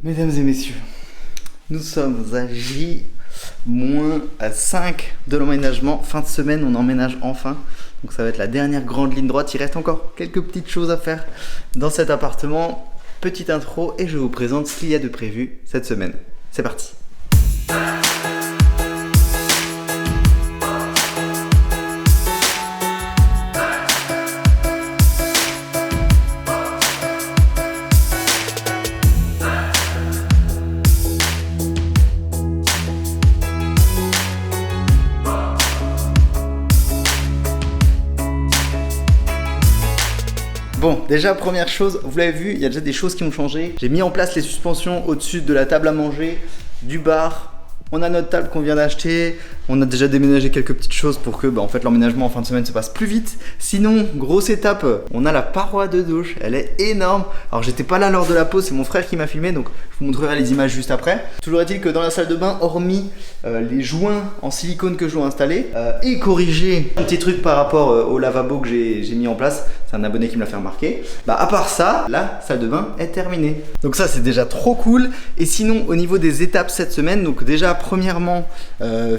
Mesdames et messieurs, nous sommes à J-5 de l'emménagement. Fin de semaine, on emménage enfin. Donc ça va être la dernière grande ligne droite. Il reste encore quelques petites choses à faire dans cet appartement. Petite intro et je vous présente ce qu'il y a de prévu cette semaine. C'est parti. Bon, déjà première chose, vous l'avez vu, il y a déjà des choses qui ont changé. J'ai mis en place les suspensions au-dessus de la table à manger, du bar. On a notre table qu'on vient d'acheter. On a déjà déménagé quelques petites choses pour que en fait, l'emménagement en fin de semaine se passe plus vite. Sinon, grosse étape, on a la paroi de douche. Elle est énorme. Alors, j'étais pas là lors de la pause, c'est mon frère qui m'a filmé. Donc, je vous montrerai les images juste après. Toujours est-il que dans la salle de bain, hormis les joints en silicone que je dois installer et corriger un petit truc par rapport au lavabo que j'ai mis en place, c'est un abonné qui me l'a fait remarquer. À part ça, la salle de bain est terminée. Donc ça, c'est déjà trop cool. Et sinon, au niveau des étapes cette semaine, donc déjà, premièrement,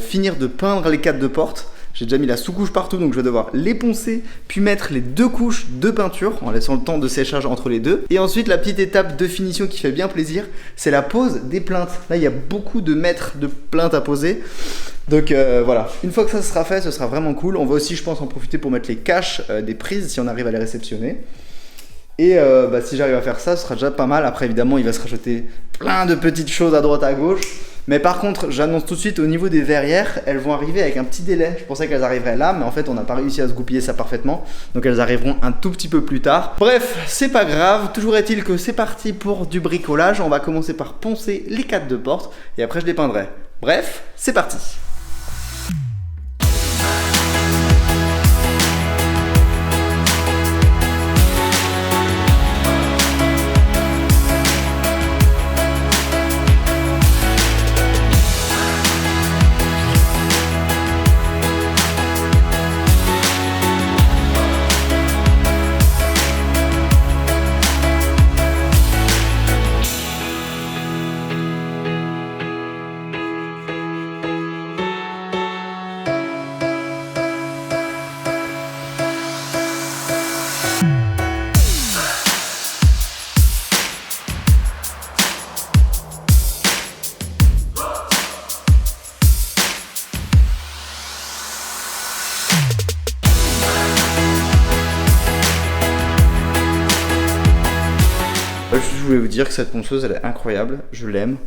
finir de peindre les cadres de porte. J'ai déjà mis la sous-couche partout, donc je vais devoir les poncer, puis mettre les deux couches de peinture en laissant le temps de séchage entre les deux. Et ensuite, la petite étape de finition qui fait bien plaisir, c'est la pose des plinthes. Là, il y a beaucoup de mètres de plinthes à poser. Donc voilà, une fois que ça sera fait, ce sera vraiment cool. On va aussi, je pense, en profiter pour mettre les caches des prises si on arrive à les réceptionner. Et si j'arrive à faire ça, ce sera déjà pas mal. Après, évidemment, il va se rajouter plein de petites choses à droite à gauche. Mais par contre, j'annonce tout de suite, au niveau des verrières, elles vont arriver avec un petit délai. Je pensais qu'elles arriveraient là, mais en fait, on n'a pas réussi à se goupiller ça parfaitement. Donc elles arriveront un tout petit peu plus tard. Bref, c'est pas grave. Toujours est-il que c'est parti pour du bricolage. On va commencer par poncer les cadres de porte et après je les peindrai. Bref, c'est parti. Je voulais vous dire que cette ponceuse elle est incroyable, je l'aime,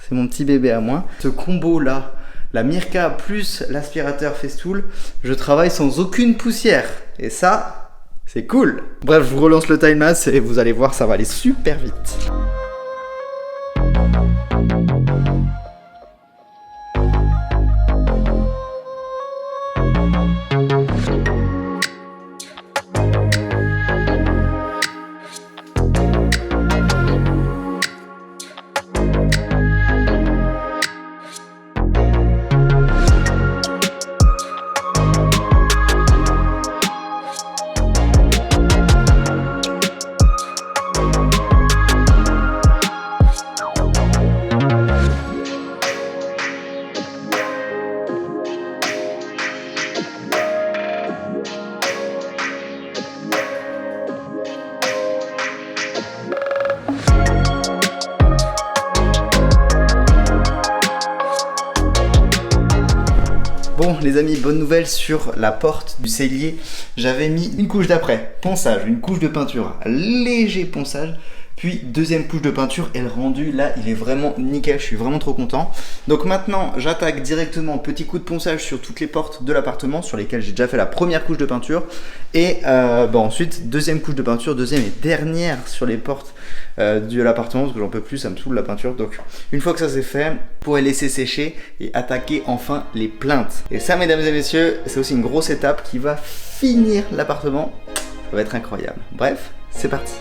c'est mon petit bébé à moi. Ce combo là, la Mirka plus l'aspirateur Festool, je travaille sans aucune poussière et ça, c'est cool. Bref, je vous relance le timelapse et vous allez voir, ça va aller super vite. Bon les amis, bonne nouvelle sur la porte du cellier. J'avais mis une couche d'après, ponçage, une couche de peinture, léger ponçage, puis deuxième couche de peinture et le rendu là il est vraiment nickel, je suis vraiment trop content. Donc maintenant j'attaque directement, petit coup de ponçage sur toutes les portes de l'appartement sur lesquelles j'ai déjà fait la première couche de peinture. Et ensuite deuxième couche de peinture, deuxième et dernière sur les portes de l'appartement parce que j'en peux plus, ça me saoule la peinture. Donc une fois que ça c'est fait, vous pourrez laisser sécher et attaquer enfin les plinthes. Et ça mesdames et messieurs, c'est aussi une grosse étape qui va finir l'appartement. Ça va être incroyable. Bref, c'est parti.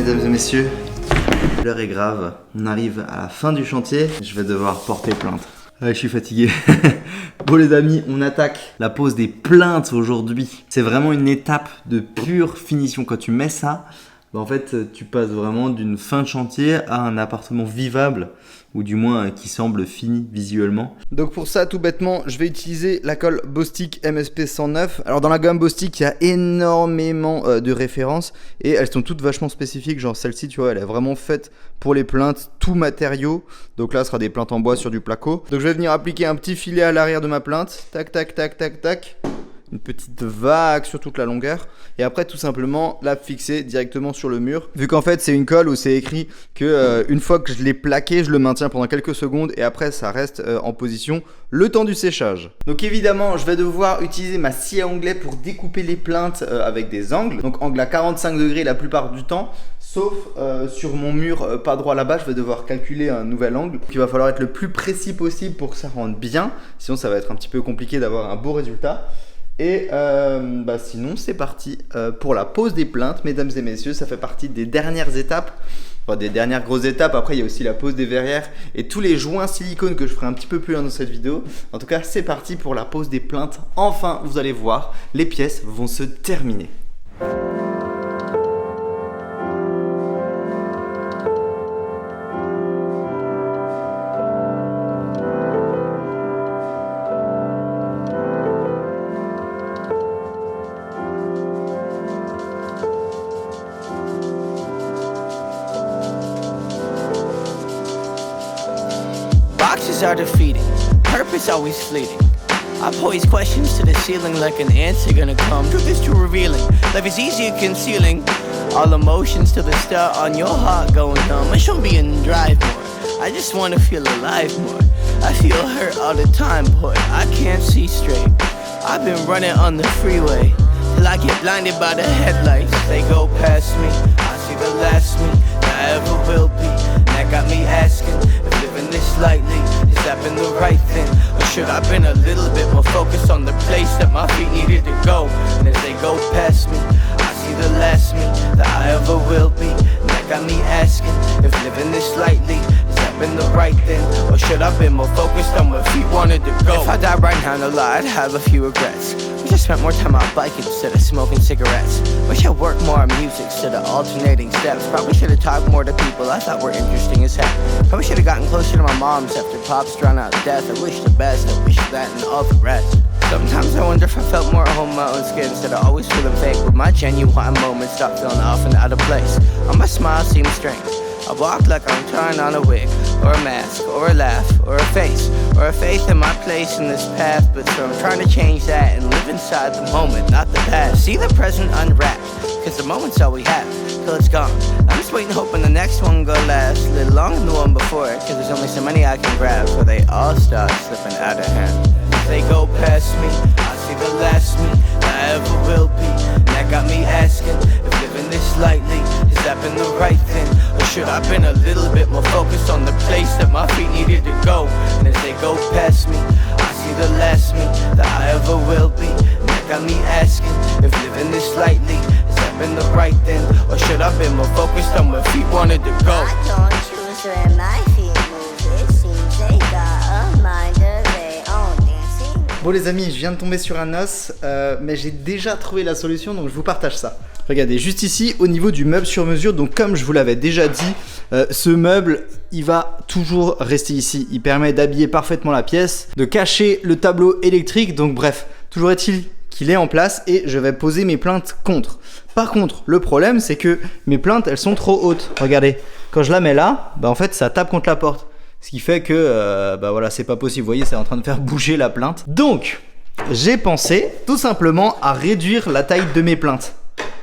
mesdames et messieurs, l'heure est grave. On arrive à la fin du chantier. Je vais devoir porter plainte. Ouais, je suis fatigué. Bon les amis, on attaque la pose des plaintes aujourd'hui. C'est vraiment une étape de pure finition. Quand tu mets ça, en fait, tu passes vraiment d'une fin de chantier à un appartement vivable, ou du moins qui semble fini visuellement. Donc pour ça, tout bêtement, je vais utiliser la colle Bostik MSP 109. Alors dans la gamme Bostik, il y a énormément de références et elles sont toutes vachement spécifiques. Genre celle-ci, tu vois, elle est vraiment faite pour les plaintes, tout matériau. Donc là, ce sera des plaintes en bois sur du placo. Donc je vais venir appliquer un petit filet à l'arrière de ma plainte. Tac, tac, tac, tac, tac. Une petite vague sur toute la longueur et après tout simplement la fixer directement sur le mur, vu qu'en fait c'est une colle où c'est écrit que une fois que je l'ai plaqué, je le maintiens pendant quelques secondes et après ça reste en position le temps du séchage. Donc évidemment je vais devoir utiliser ma scie à onglet pour découper les plaintes avec des angles, donc angle à 45 degrés la plupart du temps, sauf sur mon mur pas droit là-bas, je vais devoir calculer un nouvel angle. Donc, il va falloir être le plus précis possible pour que ça rentre bien, sinon ça va être un petit peu compliqué d'avoir un beau résultat. Et sinon c'est parti pour la pose des plaintes, mesdames et messieurs. Ça fait partie des dernières étapes, enfin des dernières grosses étapes. Après il y a aussi la pose des verrières et tous les joints silicone que je ferai un petit peu plus loin dans cette vidéo. En tout cas c'est parti pour la pose des plaintes. Enfin vous allez voir, les pièces vont se terminer. Boxes are defeating, purpose always fleeting. I pose questions to the ceiling like an answer gonna come. Truth is too revealing, life is easier concealing. All emotions till the start on your heart going numb. I shouldn't be in drive more, I just wanna feel alive more. I feel hurt all the time, boy, I can't see straight. I've been running on the freeway till I get blinded by the headlights. They go past me, I see the last me that I ever will be. And that got me asking if living this lightly, has that been the right thing? Or should I been a little bit more focused on the place that my feet needed to go? And as they go past me, I see the last me that I ever will be. And that got me asking if living this lightly, has that been the right thing? Or should I been more focused on where feet wanted to go? If I died right now, no lie, I'd have a few regrets. Wish I spent more time out biking instead of smoking cigarettes. Wish I worked more on music instead of alternating steps. Probably should have talked more to people I thought were interesting as heck. Probably should have gotten closer to my moms after pops drowned out death. I wish the best, I wish that and all the rest. Sometimes I wonder if I felt more at home in my own skin instead of always feeling fake. But my genuine moments stop feeling off and out of place. All my smiles seem strange. I walk like I'm trying on a wig, or a mask, or a laugh, or a face, or a faith in my place in this path. But so I'm trying to change that and live inside the moment, not the past. See the present unwrapped, cause the moment's all we have, till it's gone. I'm just waiting, hoping the next one go last a little longer than the one before, cause there's only so many I can grab, so they all start slipping out of hand. As they go past me, I see the last me that I ever will be. And that got me asking if living this lightly, has that been the right thing? Or should I been a little bit more focused on the place that my feet needed to go? And as they go past me, I see the last me that I ever will be. And that got me asking if living this lightly, has that been the right thing? Or should I been more focused on where feet wanted to go? I don't choose where my feet move. It seems they got a mind of their own dancing. Bon les amis, je viens de tomber sur un os, mais j'ai déjà trouvé la solution, donc je vous partage ça. Regardez, juste ici, au niveau du meuble sur mesure, donc comme je vous l'avais déjà dit, ce meuble, il va toujours rester ici. Il permet d'habiller parfaitement la pièce, de cacher le tableau électrique, donc bref, toujours est-il qu'il est en place et je vais poser mes plaintes contre. Par contre, le problème, c'est que mes plaintes, elles sont trop hautes. Regardez, quand je la mets là, en fait, ça tape contre la porte. Ce qui fait que, voilà, c'est pas possible. Vous voyez, c'est en train de faire bouger la plainte. Donc, j'ai pensé tout simplement à réduire la taille de mes plaintes.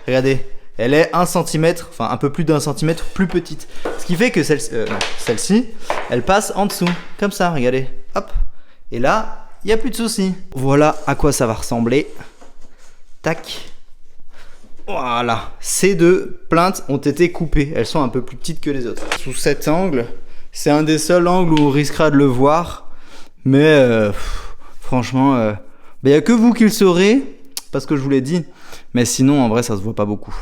Regardez, elle est 1 cm, enfin un peu plus d'1 cm plus petite. Ce qui fait que celle-ci, elle passe en dessous, comme ça, regardez. Hop. Et là, il n'y a plus de soucis. Voilà à quoi ça va ressembler. Tac. Voilà. Ces deux plaintes ont été coupées. Elles sont un peu plus petites que les autres. Sous cet angle, c'est un des seuls angles où on risquera de le voir. Mais franchement, il n'y a que vous qui le saurez, parce que je vous l'ai dit. Mais sinon, en vrai, ça se voit pas beaucoup.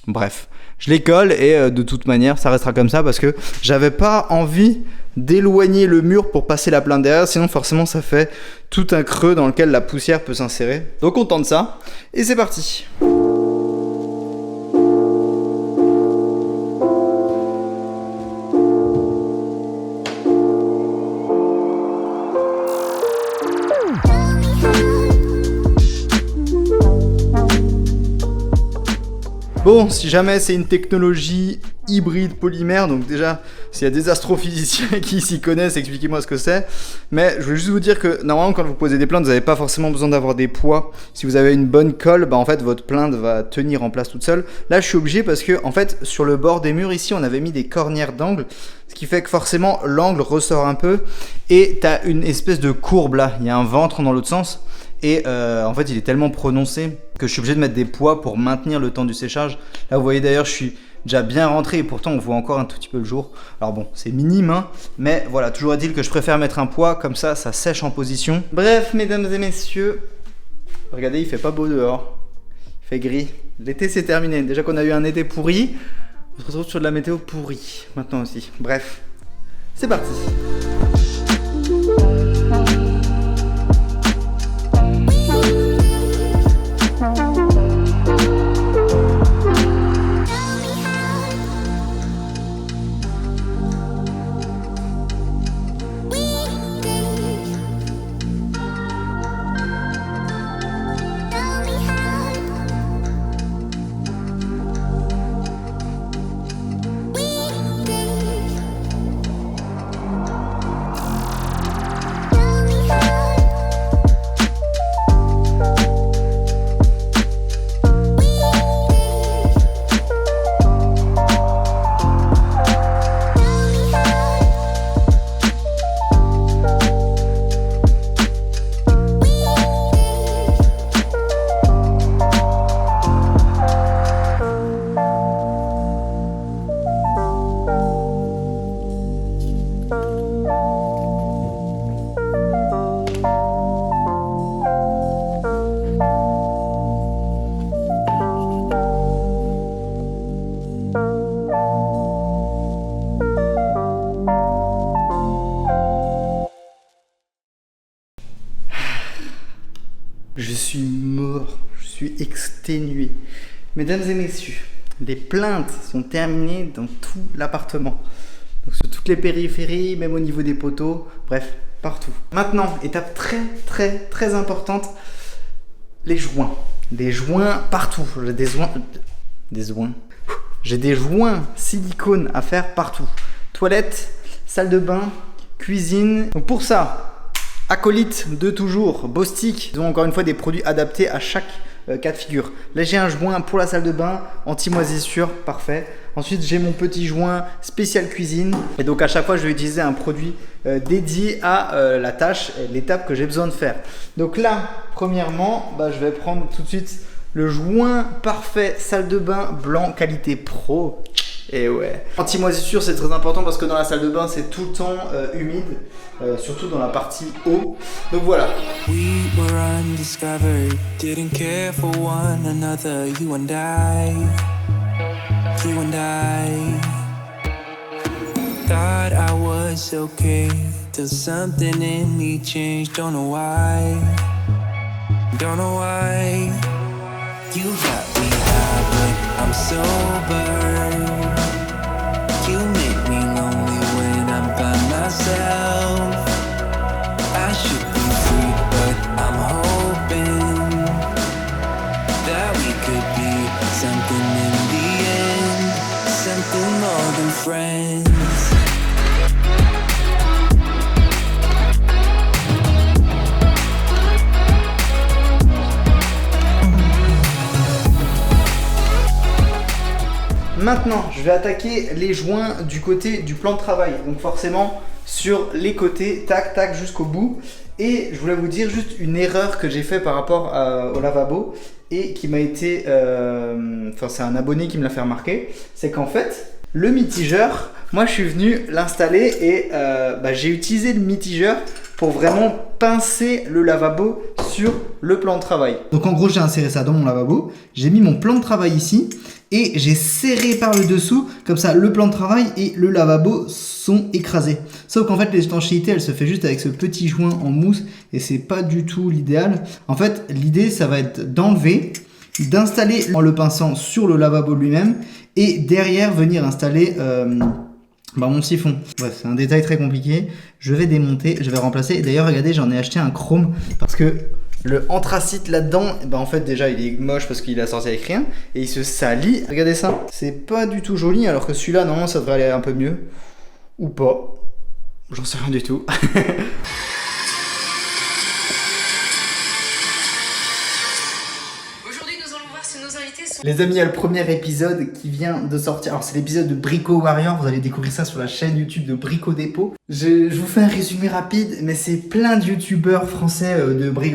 Bref, je les colle et de toute manière ça restera comme ça parce que j'avais pas envie d'éloigner le mur pour passer la plainte derrière, sinon forcément ça fait tout un creux dans lequel la poussière peut s'insérer. Donc on tente ça et c'est parti. Bon, si jamais c'est une technologie hybride polymère, donc déjà, s'il y a des astrophysiciens qui s'y connaissent, expliquez-moi ce que c'est. Mais je voulais juste vous dire que normalement, quand vous posez des plaintes, vous n'avez pas forcément besoin d'avoir des poids. Si vous avez une bonne colle, bah en fait, votre plainte va tenir en place toute seule. Là, je suis obligé parce que, en fait, sur le bord des murs ici, on avait mis des cornières d'angle, ce qui fait que forcément, l'angle ressort un peu et t'as une espèce de courbe là. Il y a un ventre dans l'autre sens. Et en fait il est tellement prononcé que je suis obligé de mettre des poids pour maintenir le temps du séchage. Là vous voyez d'ailleurs je suis déjà bien rentré et pourtant on voit encore un tout petit peu le jour. Alors bon c'est minime hein, mais voilà, toujours est-il que je préfère mettre un poids comme ça sèche en position. Bref mesdames et messieurs, regardez il fait pas beau dehors, il fait gris. L'été c'est terminé, déjà qu'on a eu un été pourri, on se retrouve sur de la météo pourrie maintenant aussi. Bref, c'est parti. Je suis mort, je suis exténué. Mesdames et messieurs, les plaintes sont terminées dans tout l'appartement. Donc sur toutes les périphéries, même au niveau des poteaux, bref, partout. Maintenant, étape très importante, les joints. Des joints partout. J'ai des joints silicone à faire partout. Toilette, salle de bain, cuisine. Donc pour ça, acolyte de toujours, Bostik, ils ont encore une fois des produits adaptés à chaque cas de figure. Là j'ai un joint pour la salle de bain, anti-moisissure, parfait. Ensuite j'ai mon petit joint spécial cuisine. Et donc à chaque fois je vais utiliser un produit dédié à la tâche, l'étape que j'ai besoin de faire. Donc là, premièrement, je vais prendre tout de suite le joint parfait salle de bain blanc qualité pro. Et ouais. Anti-moisissure c'est très important parce que dans la salle de bain c'est tout le temps humide, surtout dans la partie haut. Donc voilà. We were undiscovered, didn't care for one another, you and I. Thought I was okay, till something in me changed, don't know why. You got me high, but I'm sober. You make me lonely when I'm by myself. I should be free, but I'm hoping that we could be something in the end, something more than friends. Maintenant, je vais attaquer les joints du côté du plan de travail. Donc forcément, sur les côtés, tac, jusqu'au bout. Et je voulais vous dire juste une erreur que j'ai fait par rapport au lavabo et qui m'a été... c'est un abonné qui me l'a fait remarquer. C'est qu'en fait, le mitigeur, moi je suis venu l'installer et j'ai utilisé le mitigeur pour vraiment pincer le lavabo sur le plan de travail. Donc en gros, j'ai inséré ça dans mon lavabo, j'ai mis mon plan de travail ici et j'ai serré par le dessous, comme ça le plan de travail et le lavabo sont écrasés. Sauf qu'en fait l'étanchéité elle se fait juste avec ce petit joint en mousse et c'est pas du tout l'idéal. En fait l'idée ça va être d'enlever, d'installer en le pinçant sur le lavabo lui-même et derrière venir installer mon siphon. Bref, c'est un détail très compliqué. Je vais démonter, je vais remplacer. Et d'ailleurs, regardez, j'en ai acheté un chrome parce que le anthracite là-dedans, en fait, déjà, il est moche parce qu'il a sorti avec rien et il se salit. Regardez ça, c'est pas du tout joli alors que celui-là, normalement, ça devrait aller un peu mieux. Ou pas. J'en sais rien du tout. Les amis, il y a le premier épisode qui vient de sortir. Alors c'est l'épisode de Brico Warrior, vous allez découvrir ça sur la chaîne YouTube de Brico Dépôt. Je vous fais un résumé rapide, mais c'est plein de youtubeurs français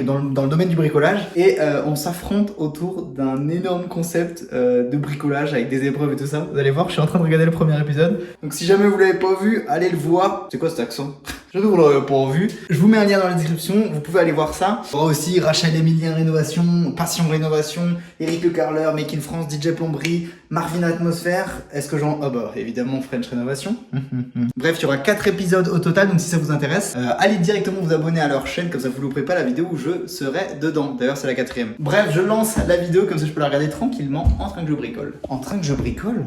dans le domaine du bricolage. Et on s'affronte autour d'un énorme concept de bricolage avec des épreuves et tout ça. Vous allez voir, je suis en train de regarder le premier épisode. Donc si jamais vous l'avez pas vu, allez le voir. C'est quoi cet accent ? Je ne vous l'aurais pas vu. Je vous mets un lien dans la description, vous pouvez aller voir ça. Il y aura aussi Rachel Emilien Rénovation, Passion Rénovation, Eric Le Carleur, Make in France, DJ Plomberie, Marvin Atmosphère. Est-ce que j'en... évidemment French Rénovation. Bref, il y aura 4 épisodes au total, donc si ça vous intéresse, allez directement vous abonner à leur chaîne, comme ça vous ne louperez pas la vidéo où je serai dedans. D'ailleurs, c'est la 4e. Bref, je lance la vidéo, comme ça je peux la regarder tranquillement en train que je bricole. En train que je bricole ?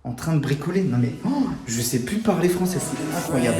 En train de bricoler ? Non mais, je sais plus parler français, c'est incroyable.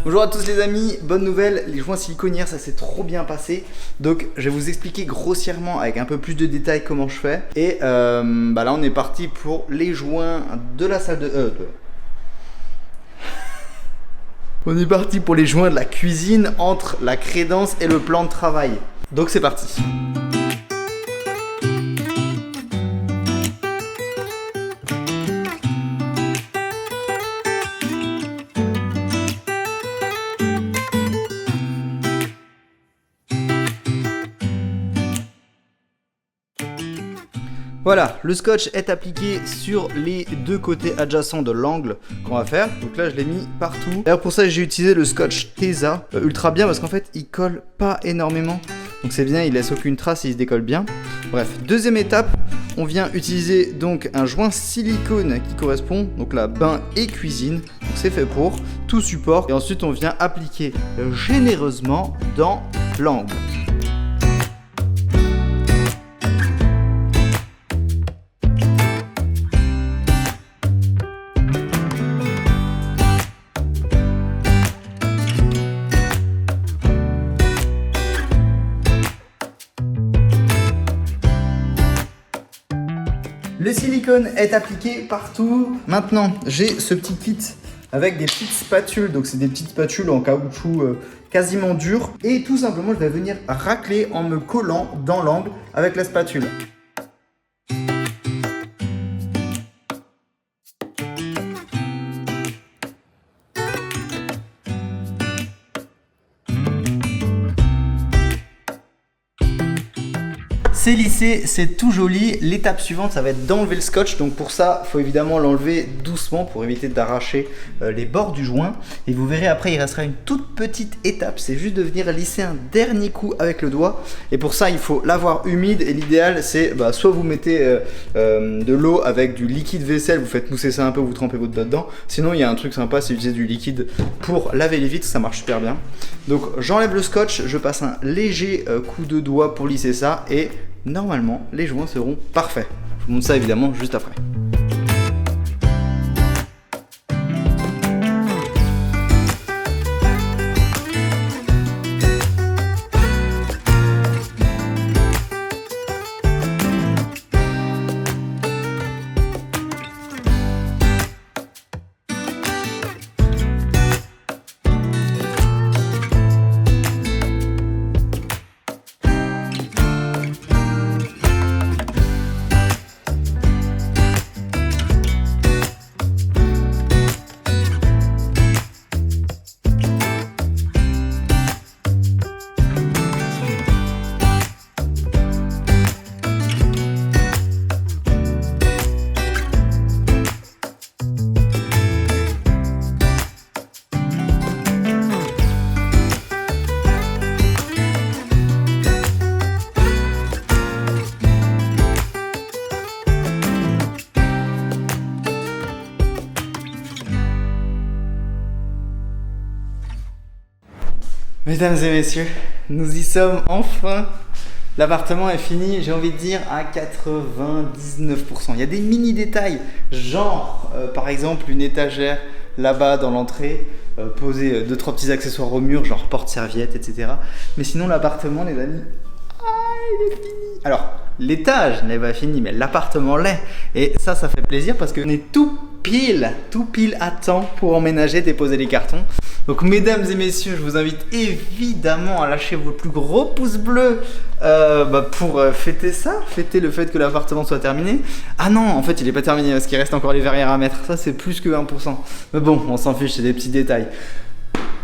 Bonjour à tous les amis, bonne nouvelle, les joints siliconnières ça s'est trop bien passé. Donc je vais vous expliquer grossièrement avec un peu plus de détails comment je fais. Et là on est parti pour les joints de la salle de... On est parti pour les joints de la cuisine entre la crédence et le plan de travail. Donc c'est parti. Voilà, le scotch est appliqué sur les deux côtés adjacents de l'angle qu'on va faire. Donc là, je l'ai mis partout. D'ailleurs, pour ça, j'ai utilisé le scotch Tesa ultra bien parce qu'en fait, il colle pas énormément. Donc c'est bien, il laisse aucune trace et il se décolle bien. Bref, deuxième étape, on vient utiliser donc un joint silicone qui correspond donc là bain et cuisine. Donc c'est fait pour tout support. Et ensuite, on vient appliquer généreusement dans l'angle. Le silicone est appliqué partout. Maintenant, j'ai ce petit kit avec des petites spatules. Donc, c'est des petites spatules en caoutchouc quasiment dur. Et tout simplement, je vais venir racler en me collant dans l'angle avec la spatule. C'est lissé, c'est tout joli. L'étape suivante, ça va être d'enlever le scotch. Donc pour ça, il faut évidemment l'enlever doucement pour éviter d'arracher les bords du joint. Et vous verrez après, il restera une toute petite étape. C'est juste de venir lisser un dernier coup avec le doigt. Et pour ça, il faut l'avoir humide. Et l'idéal, c'est soit vous mettez de l'eau avec du liquide vaisselle. Vous faites mousser ça un peu, vous trempez votre doigt dedans. Sinon, il y a un truc sympa, c'est utiliser du liquide pour laver les vitres. Ça marche super bien. Donc j'enlève le scotch. Je passe un léger coup de doigt pour lisser ça. Et normalement, les joints seront parfaits. Je vous montre ça évidemment juste après. Mesdames et messieurs, nous y sommes enfin. L'appartement est fini, j'ai envie de dire à 99%. Il y a des mini détails, genre par exemple une étagère là-bas dans l'entrée, poser 2-3 petits accessoires au mur, genre porte-serviette, etc. Mais sinon l'appartement, les amis, il est fini. Alors, l'étage n'est pas fini, mais l'appartement l'est. Et ça fait plaisir parce qu'on est tout pile à temps pour emménager, déposer les cartons. Donc mesdames et messieurs, je vous invite évidemment à lâcher vos plus gros pouces bleus pour fêter ça, fêter le fait que l'appartement soit terminé. Ah non, en fait il n'est pas terminé parce qu'il reste encore les verrières à mettre, ça c'est plus que 1%. Mais bon, on s'en fiche, c'est des petits détails.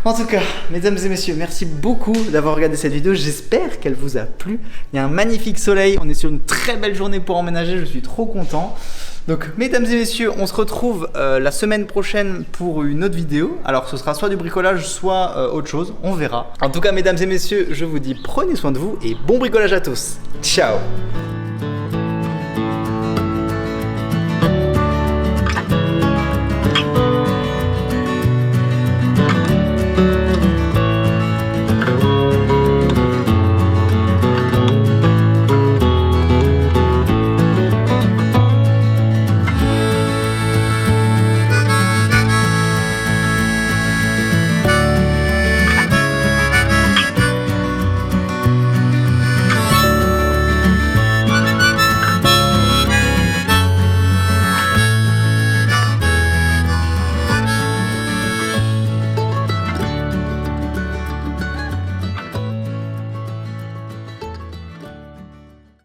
En tout cas, mesdames et messieurs, merci beaucoup d'avoir regardé cette vidéo, j'espère qu'elle vous a plu. Il y a un magnifique soleil, on est sur une très belle journée pour emménager, je suis trop content. Donc mesdames et messieurs, on se retrouve la semaine prochaine pour une autre vidéo. Alors ce sera soit du bricolage, soit autre chose, on verra. En tout cas mesdames et messieurs, je vous dis prenez soin de vous et bon bricolage à tous. Ciao.